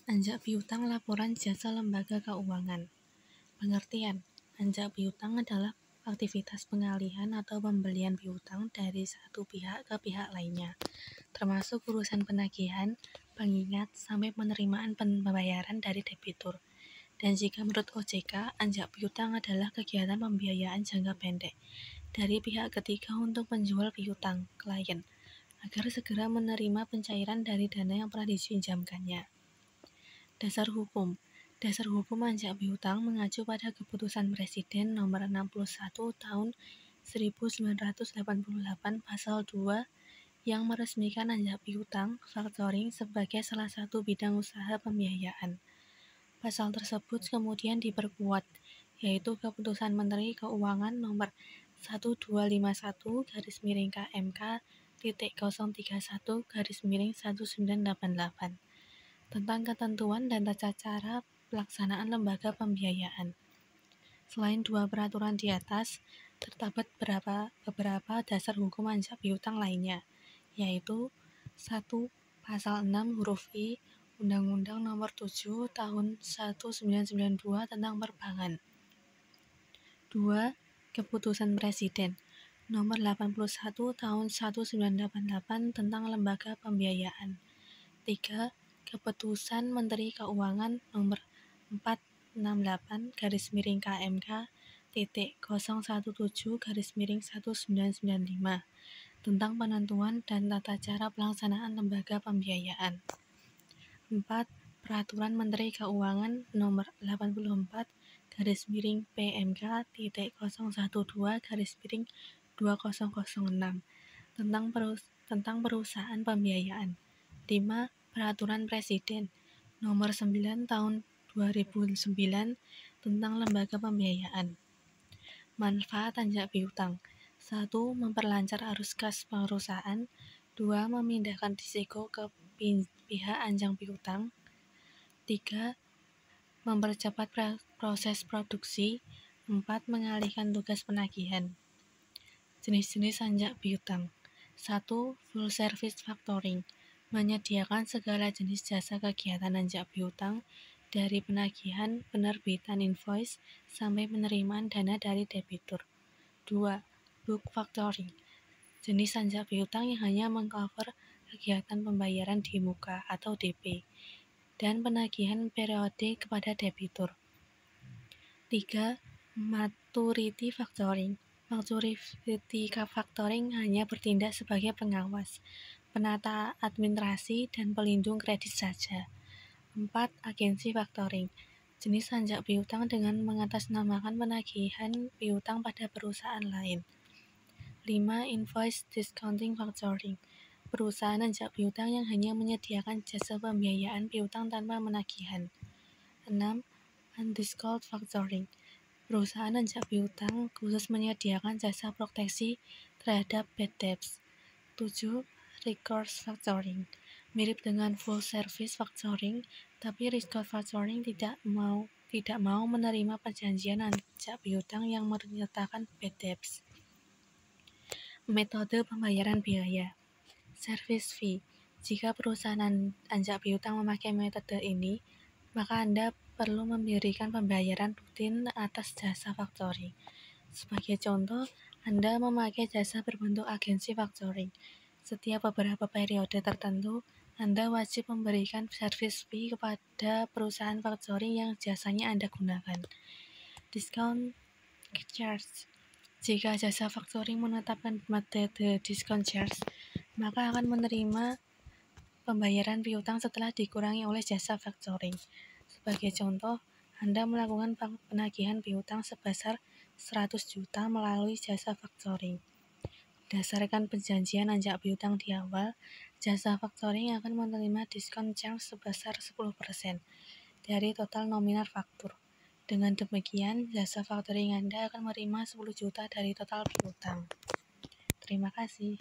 Anjak piutang laporan jasa lembaga keuangan. Pengertian, anjak piutang adalah aktivitas pengalihan atau pembelian piutang dari satu pihak ke pihak lainnya, termasuk urusan penagihan, pengingat, sampai penerimaan pembayaran dari debitur. Dan jika menurut OJK, anjak piutang adalah kegiatan pembiayaan jangka pendek dari pihak ketiga untuk penjual piutang, klien, agar segera menerima pencairan dari dana yang pernah dipinjamkannya. Dasar hukum anjak piutang mengacu pada Keputusan Presiden Nomor 61 Tahun 1988 Pasal 2 yang meresmikan anjak piutang factoring sebagai salah satu bidang usaha pembiayaan. Pasal tersebut kemudian diperkuat, yaitu Keputusan Menteri Keuangan Nomor 1251-KMK.031-1988 tentang ketentuan dan tata cara pelaksanaan lembaga pembiayaan. Selain dua peraturan di atas, terdapat beberapa dasar hukum anjak piutang lainnya, yaitu 1. Pasal 6 huruf I Undang-Undang Nomor 7 Tahun 1992 tentang Perbankan. 2. Keputusan Presiden Nomor 81 Tahun 1988 tentang Lembaga Pembiayaan. 3. Keputusan Menteri Keuangan Nomor 468-KMK.017-1995 tentang penentuan dan tata cara pelaksanaan lembaga pembiayaan. 4. Peraturan Menteri Keuangan Nomor 84-PMK.012-2006 tentang perusahaan pembiayaan. 5. Peraturan Presiden Nomor 9 Tahun 2009 tentang lembaga pembiayaan. Manfaat anjak piutang: 1. Memperlancar arus kas perusahaan. 2. Memindahkan risiko ke pihak anjak piutang. 3. Mempercepat proses produksi. 4. Mengalihkan tugas penagihan. Jenis-jenis anjak piutang: 1. Full service factoring, menyediakan segala jenis jasa kegiatan anjak piutang, dari penagihan, penerbitan invoice, sampai penerimaan dana dari debitur. 2. Book factoring, jenis anjak piutang yang hanya mengcover kegiatan pembayaran di muka atau DP, dan penagihan periodik kepada debitur. 3. Maturity factoring, Maturity factoring hanya bertindak sebagai pengawas, penata administrasi, dan pelindung kredit saja. 4. Agensi factoring, jenis anjak piutang dengan mengatasnamakan penagihan piutang pada perusahaan lain. 5. Invoice discounting factoring, perusahaan anjak piutang yang hanya menyediakan jasa pembiayaan piutang tanpa menagihan. 6. Undisclosed factoring, perusahaan anjak piutang khusus menyediakan jasa proteksi terhadap bad debts. 7. Recourse factoring, mirip dengan full service factoring, tapi recourse factoring tidak mau menerima perjanjian anjak piutang yang menyertakan bad debts. Metode pembayaran biaya. Service fee. Jika perusahaan anjak piutang memakai metode ini, maka Anda perlu memberikan pembayaran rutin atas jasa factoring. Sebagai contoh, Anda memakai jasa berbentuk agensi factoring. Setiap beberapa periode tertentu, Anda wajib memberikan service fee kepada perusahaan factoring yang jasanya Anda gunakan. Discount charge. Jika jasa factoring menetapkan metode discount charge, maka akan menerima pembayaran piutang setelah dikurangi oleh jasa factoring. Sebagai contoh, Anda melakukan penagihan piutang sebesar 100 juta melalui jasa factoring. Berdasarkan perjanjian anjak piutang di awal, jasa factoring akan menerima diskon charge sebesar 10% dari total nominal faktur. Dengan demikian, jasa factoring Anda akan menerima 10 juta dari total piutang. Terima kasih.